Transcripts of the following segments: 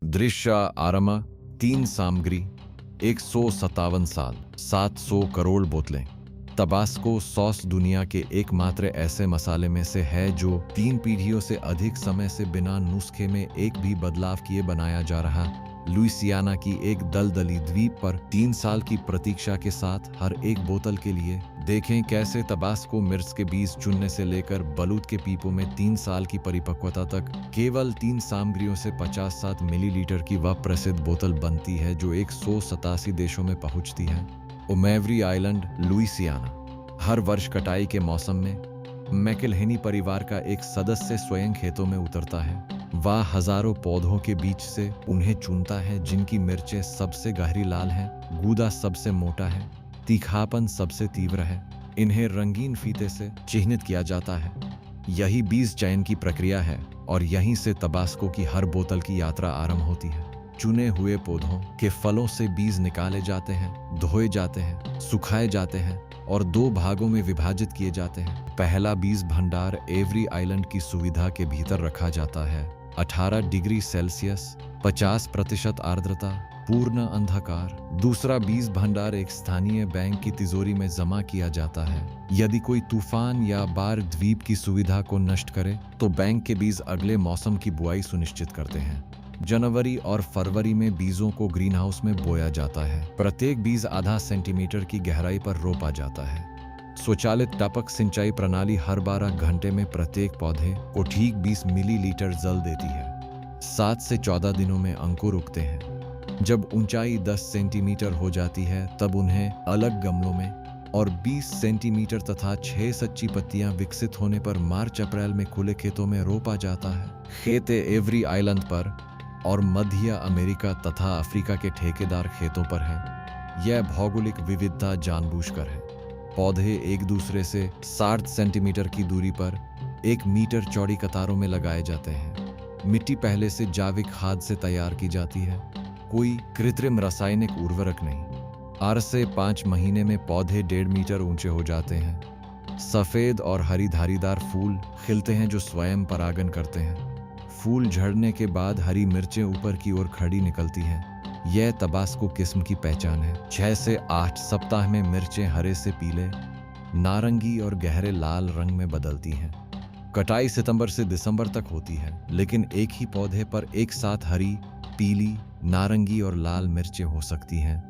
दृश्य आरम्भ 3 सामग्री 157 साल 700 करोड़ बोतलें। तबास्को सॉस दुनिया के एकमात्र ऐसे मसाले में से है जो 3 पीढ़ियों से अधिक समय से बिना नुस्खे में एक भी बदलाव किए बनाया जा रहा। लुइसियाना की एक दलदली द्वीप पर 3 साल की प्रतीक्षा के साथ हर एक बोतल के लिए देखें कैसे तबास्को मिर्च के बीज चुनने से लेकर बलूत के पीपों में 3 साल की परिपक्वता तक केवल 3 सामग्रियों से 57 मिलीलीटर की वह प्रसिद्ध बोतल बनती है जो 187 देशों में पहुंचती है। ओमेवरी आइलैंड, लुइसियाना। हर वर्ष कटाई के मौसम में मैकेलहेनी परिवार का एक सदस्य स्वयं खेतों में उतरता है। वह हजारों पौधों के बीच से उन्हें चुनता है जिनकी मिर्चें सबसे गहरी लाल हैं, गूदा सबसे मोटा है, तीखापन सबसे तीव्र है। इन्हें रंगीन फीते से चिह्नित किया जाता है। यही बीज चयन की प्रक्रिया है और यहीं से तबास्को की हर बोतल की यात्रा आरंभ होती है। चुने हुए पौधों के फलों से बीज निकाले जाते हैं, धोए जाते हैं, सुखाए जाते हैं और 2 भागों में विभाजित किए जाते हैं। पहला बीज भंडार एवरी आइलैंड की सुविधा के भीतर रखा जाता है। 18 डिग्री सेल्सियस, 50% आर्द्रता, पूर्ण अंधकार। दूसरा बीज भंडार एक स्थानीय बैंक की तिजोरी में जमा किया जाता है। यदि कोई तूफान या बाढ़ द्वीप की सुविधा को नष्ट करे तो बैंक के बीज अगले मौसम की बुआई सुनिश्चित करते हैं। जनवरी और फरवरी में बीजों को ग्रीनहाउस में बोया जाता है। प्रत्येक बीज आधा सेंटीमीटर की गहराई पर रोपा जाता है। स्वचालित टपक सिंचाई प्रणाली हर 12 घंटे में प्रत्येक पौधे को ठीक 20 मिलीलीटर जल देती है। 7 से 14 दिनों में अंकुर उगते हैं। जब ऊंचाई 10 सेंटीमीटर हो जाती है तब उन्हें अलग गमलों में और 20 सेंटीमीटर तथा 6 सच्ची पत्तियां विकसित होने पर मार्च-अप्रैल में खुले खेतों में रोपा जाता है। खेते एवरी आइलैंड पर और मध्य अमेरिका तथा अफ्रीका के ठेकेदार खेतों पर हैं। यह भौगोलिक विविधता जानबूझकर है। पौधे एक दूसरे से 60 सेंटीमीटर की दूरी पर 1 मीटर चौड़ी कतारों में लगाए जाते हैं। मिट्टी पहले से जैविक खाद से तैयार की जाती है, कोई कृत्रिम रासायनिक उर्वरक नहीं। 4 से 5 महीने में पौधे 1.5 मीटर ऊंचे हो जाते हैं। सफेद और हरी धारीदार फूल खिलते हैं जो स्वयं परागण करते हैं। फूल झड़ने के बाद हरी मिर्चें ऊपर की ओर खड़ी निकलती हैं। यह तबास्को किस्म की पहचान है। 6 से 8 सप्ताह में मिर्चें हरे से पीले, नारंगी और गहरे लाल रंग में बदलती हैं। कटाई सितंबर से दिसंबर तक होती है, लेकिन एक ही पौधे पर एक साथ हरी, पीली, नारंगी और लाल मिर्चें हो सकती हैं।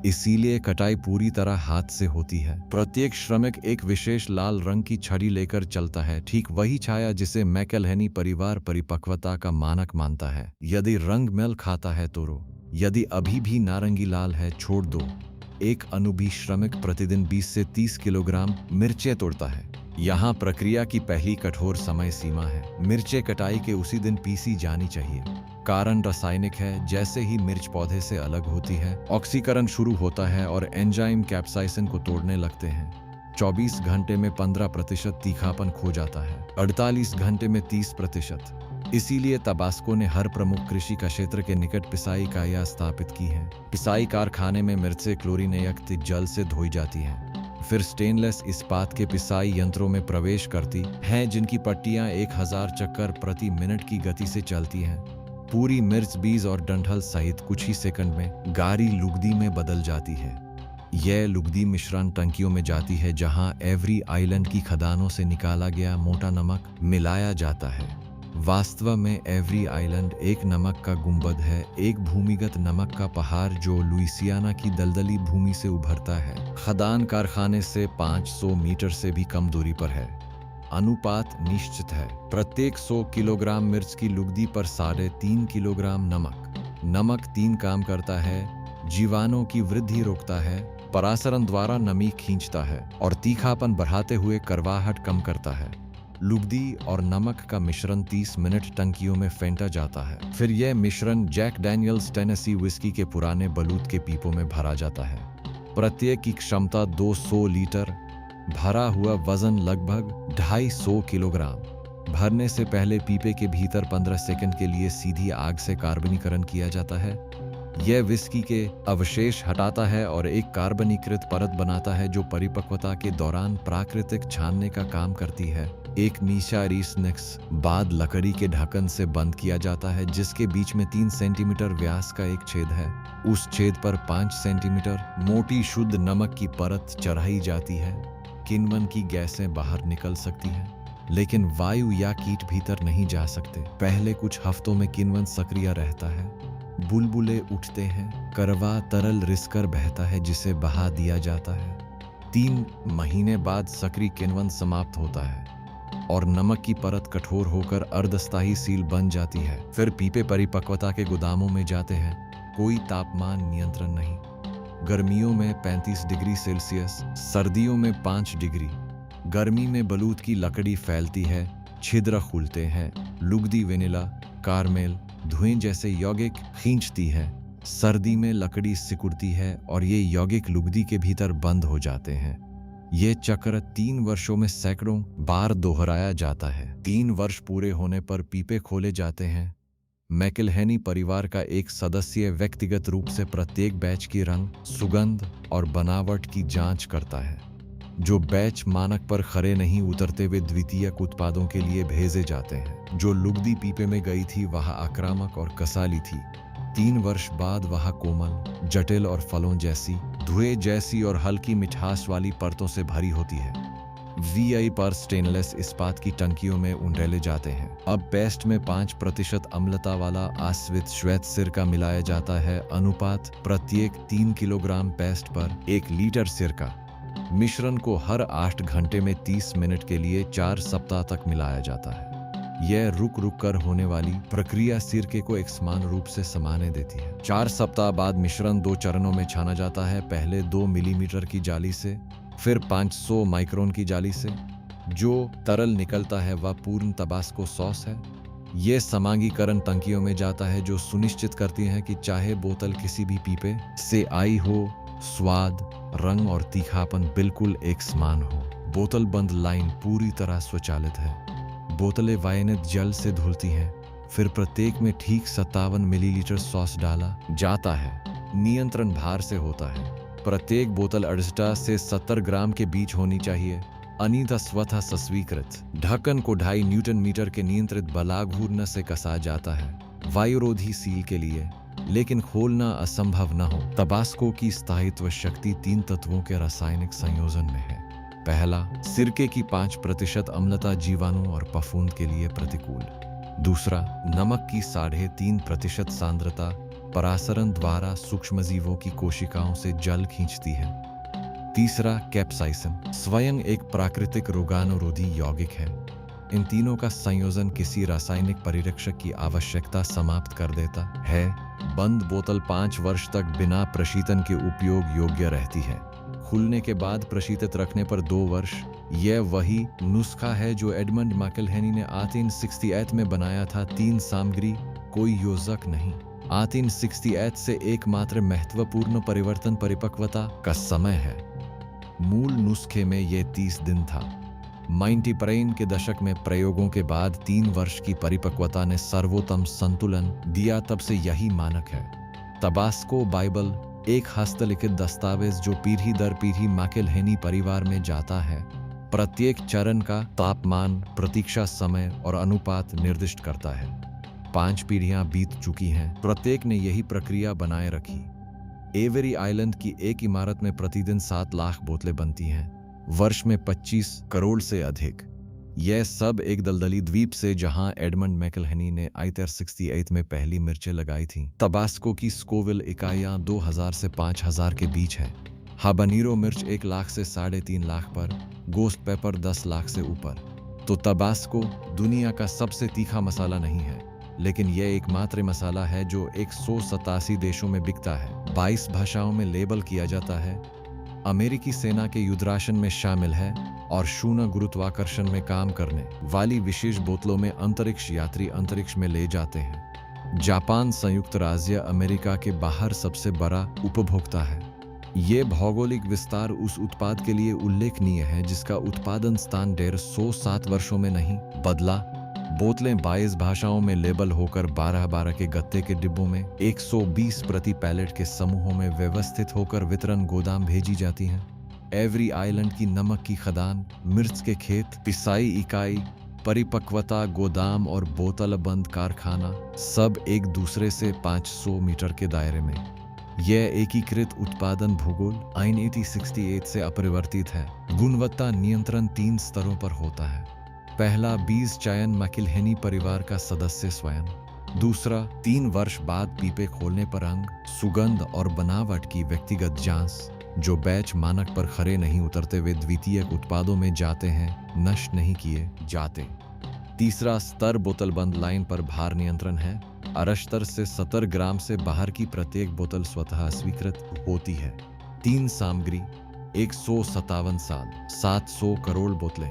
इसीलिए कटाई पूरी तरह हाथ से होती है। प्रत्येक श्रमिक एक विशेष लाल रंग की छड़ी लेकर चलता है, ठीक वही छाया जिसे मैकेलहेनी परिवार परिपक्वता का मानक मानता है। यदि रंग मेल खाता है तो रो, यदि अभी भी नारंगी लाल है छोड़ दो। एक अनुभवी श्रमिक प्रतिदिन 20 से 30 किलोग्राम मिर्चें तोड़ता है। यहाँ प्रक्रिया की पहली कठोर समय सीमा है। मिर्चें कटाई के उसी दिन पीसी जानी चाहिए। कारण रासायनिक है। जैसे ही मिर्च पौधे से अलग होती है, ऑक्सीकरण शुरू होता है और एंजाइम कैप्साइसिन को तोड़ने लगते हैं। 24 घंटे में 15% तीखापन खो जाता है, 48 घंटे में 30%। इसीलिए तबास्को ने हर प्रमुख कृषि का क्षेत्र के निकट पिसाई इकाइयां स्थापित की हैं। पिसाई कारखाने में मिर्चें क्लोरीनयुक्त जल से धोई जाती हैं, फिर स्टेनलेस इस्पात के पिसाई यंत्रों में प्रवेश करती हैं जिनकी पट्टियां 1000 चक्कर प्रति मिनट की गति से चलती हैं। पूरी मिर्च बीज और डंठल सहित कुछ ही सेकंड में गाढ़ी लुगदी में बदल जाती है। यह लुगदी मिश्रण टंकियों में जाती है जहां एवरी आइलैंड की खदानों से निकाला गया मोटा नमक मिलाया जाता है। वास्तव में एवरी आइलैंड एक नमक का गुंबद है, एक भूमिगत नमक का पहाड़ जो लुइसियाना की दलदली भूमि से उभरता है। खदान कारखाने से 500 मीटर से भी कम दूरी पर है। अनुपात निश्चित है, प्रत्येक 100 किलोग्राम मिर्च की लुगदी पर 3.5 किलोग्राम नमक। नमक 3 काम करता है: जीवाणुओं की वृद्धि रोकता है, परासरण द्वारा नमी खींचता है और तीखापन बढ़ाते हुए कड़वाहट कम करता है। लुगदी और नमक का मिश्रण 30 मिनट टंकियों में फेंटा जाता है। फिर यह मिश्रण जैक डैनियल्स टेनेसी विस्की के पुराने बलूत के पीपों में भरा जाता है। प्रत्येक की क्षमता 200 लीटर। भरा हुआ वजन लगभग 250 किलोग्राम। भरने से पहले पीपे के भीतर 15 सेकंड के लिए सीधी आग से कार्बनीकरण किया जाता है। यह विस्की के अवशेष हटाता है और एक कार्बनीकृत परत बनाता है जो परिपक्वता के दौरान प्राकृतिक छानने का काम करती है। एक मीशा रीसनिक्स बाद लकड़ी के ढक्कन से बंद किया जाता है जिसके बीच में 3 सेंटीमीटर व्यास का एक छेद है। उस छेद पर 5 सेंटीमीटर मोटी शुद्ध नमक की परत चढ़ाई जाती है। किण्वन की गैसें बाहर निकल सकती हैं, लेकिन वायु या कीट भीतर नहीं जा सकते। पहले कुछ हफ्तों में किण्वन सक्रिय रहता है, बुलबुले उठते हैं, करवा तरल रिसकर बहता है जिसे बहा दिया जाता है। 3 महीने बाद सक्रिय किण्वन समाप्त होता है और नमक की परत कठोर होकर अर्धस्थायी सील बन जाती है। फिर पीपे परिपक्वता के गोदामों में जाते हैं। कोई तापमान नियंत्रण नहीं। गर्मियों में 35 डिग्री सेल्सियस, सर्दियों में 5 डिग्री। गर्मी में बलूत की लकड़ी फैलती है, छिद्र खुलते हैं, लुगदी वेनिला, कारमेल, धुएं जैसे यौगिक खींचती है। सर्दी में लकड़ी सिकुड़ती है और ये यौगिक लुगदी के भीतर बंद हो जाते हैं। ये चक्र 3 वर्षों में सैकड़ों बार दोहराया जाता है। 3 वर्ष पूरे होने पर पीपे खोले जाते हैं। मैकल्हेनी परिवार का एक सदस्य व्यक्तिगत रूप से प्रत्येक बैच की रंग, सुगंध और बनावट की जांच करता है। जो बैच मानक पर खरे नहीं उतरते वे द्वितीयक उत्पादों के लिए भेजे जाते हैं। जो लुगदी पीपे में गई थी वह आक्रामक और कसाली थी। 3 वर्ष बाद वह कोमल, जटिल और फलों जैसी, धुएं जैसी और हल्की मिठास वाली परतों से भरी होती है। वीआई पर स्टेनलेस इस्पात की टंकियों में उंडेले जाते हैं। अब पेस्ट में 5% अम्लता वाला आश्वित श्वेत सिरका मिलाया जाता है। अनुपात प्रत्येक 3 किलोग्राम पेस्ट पर 1 लीटर सिरका। मिश्रण को हर 8 घंटे में 30 मिनट के लिए 4 सप्ताह तक मिलाया जाता है। यह रुक रुक कर होने वाली प्रक्रिया सिरके को एक समान रूप से समाने देती है। 4 सप्ताह बाद मिश्रण 2 चरणों में छाना जाता है। पहले 2 मिलीमीटर की जाली से, फिर 500 माइक्रोन की जाली से। जो तरल निकलता है वह पूर्ण तबास्को सॉस है। यह समांगीकरण टंकियों में जाता है जो सुनिश्चित करती है कि चाहे बोतल किसी भी पीपे से आई हो, स्वाद, रंग और तीखापन बिल्कुल एक समान हो। बोतल बंद लाइन पूरी तरह स्वचालित है। बोतलें वायनित जल से धुलती हैं। फिर प्रत्येक में ठीक 57 मिलीलीटर सॉस डाला जाता है। नियंत्रण भार से होता है। प्रत्येक बोतल 68 से 70 ग्राम के बीच होनी चाहिए। अन्यथा स्वतः स्वीकृत। ढक्कन को 2.5 न्यूटन मीटर के नियंत्रित बलाघूर्ण से कसा जाता है वायुरोधी सील के लिए, लेकिन खोलना असंभव न हो। तबास्को की स्थायित्व शक्ति 3 तत्वों के रासायनिक संयोजन में है। पहला, सिरके की 5% अम्लता जीवाणु और फफूंद के लिए प्रतिकूल। दूसरा, नमक की 3.5% सांद्रता परासरण द्वारा सूक्ष्मजीवों की कोशिकाओं से जल खींचती है। तीसरा, कैप्साइसिन स्वयं एक प्राकृतिक रोगाणुरोधी यौगिक है। इन तीनों का संयोजन किसी रासायनिक परिरक्षक की आवश्यकता समाप्त कर देता है। बंद बोतल 5 वर्ष तक बिना प्रशीतन के उपयोग योग्य रहती है। खुलने के बाद प्रशीतित रखने पर 2 वर्ष। यह वही नुस्खा है जो एडमंड मैकल्हेनी ने 1868 में बनाया था। 3 सामग्री, कोई योजक नहीं। 1868 से एकमात्र महत्वपूर्ण परिवर्तन परिपक्वता का समय है। मूल नुस्खे में यह 30 दिन था। माइंटीप्रेन के दशक में प्रयोगों के बाद 3 वर्ष की परिपक्वता ने सर्वोत्तम संतुलन दिया। तब से यही मानक है। तबास्को बाइबल एक हस्तलिखित दस्तावेज जो पीढ़ी दर पीढ़ी मैकल्हेनी परिवार में जाता है। प्रत्येक चरण का तापमान, प्रतीक्षा समय और अनुपात निर्दिष्ट करता है। 5 पीढ़ियां बीत चुकी हैं। प्रत्येक ने यही प्रक्रिया बनाए रखी। एवेरी आइलैंड की एक इमारत में प्रतिदिन 7 लाख बोतलें बनती हैं, वर्ष में 25 करोड़ से अधिक। यह सब एक दलदली द्वीप से जहां एडमंड मैकल्हेनी ने 1868 में पहली मिर्चें लगाई थीं। तबास्को की स्कोविल इकाइयां 2000 से 5000 के बीच है। हाबानीरो मिर्च 1 लाख से 3.5 लाख पर, गोस्ट पेपर 10 लाख से ऊपर। तो तबास्को दुनिया का सबसे तीखा मसाला नहीं है, लेकिन यह एकमात्र मसाला है जो 187 देशों में बिकता है। 22 भाषाओं में लेबल किया जाता है। अमेरिकी सेना के युद्धराशन में शामिल है और शून्य गुरुत्वाकर्षण में काम करने वाली विशेष बोतलों में अंतरिक्ष यात्री अंतरिक्ष में ले जाते हैं। जापान संयुक्त राज्य अमेरिका के बाहर सबसे बड़ा उपभोक्ता है। ये भौगोलिक विस्तार उस उत्पाद के लिए उल्लेखनीय है जिसका उत्पादन स्थान 150 वर्षों में नहीं बदला। बोतलें 22 भाषाओं में लेबल होकर 12-12 के गत्ते के डिब्बों में 120 प्रति पैलेट के समूहों में व्यवस्थित होकर वितरण गोदाम भेजी जाती हैं। एवरी आइलैंड की नमक की खदान, मिर्च के खेत, पिसाई इकाई, परिपक्वता गोदाम और बोतल बंद कारखाना सब एक दूसरे से 500 मीटर के दायरे में। यह एकीकृत उत्पादन भूगोल आईन 1868 से अपरिवर्तित है। गुणवत्ता नियंत्रण 3 स्तरों पर होता है। पहला, बीज चयन मैकिलहेनी परिवार का सदस्य स्वयं। दूसरा, 3 वर्ष बाद पीपे खोलने पर अंग, सुगंध और बनावट की व्यक्तिगत जांच, जो बैच मानक पर खरे नहीं उतरते वे द्वितीयक उत्पादों में जाते हैं, नष्ट नहीं किए जाते। तीसरा स्तर बोतलबंद लाइन पर भार नियंत्रण है। 68 से 70 ग्राम से बाहर की प्रत्येक बोतल स्वतः स्वीकृत होती है। 3 सामग्री 157 साल 700 करोड़ बोतलें।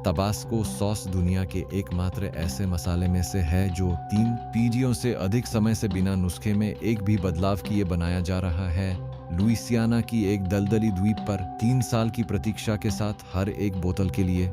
तबास्को सॉस दुनिया के एकमात्र ऐसे मसाले में से है जो 3 पीढ़ियों से अधिक समय से बिना नुस्खे में एक भी बदलाव किए बनाया जा रहा है। लुइसियाना की एक दलदली द्वीप पर 3 साल की प्रतीक्षा के साथ हर एक बोतल के लिए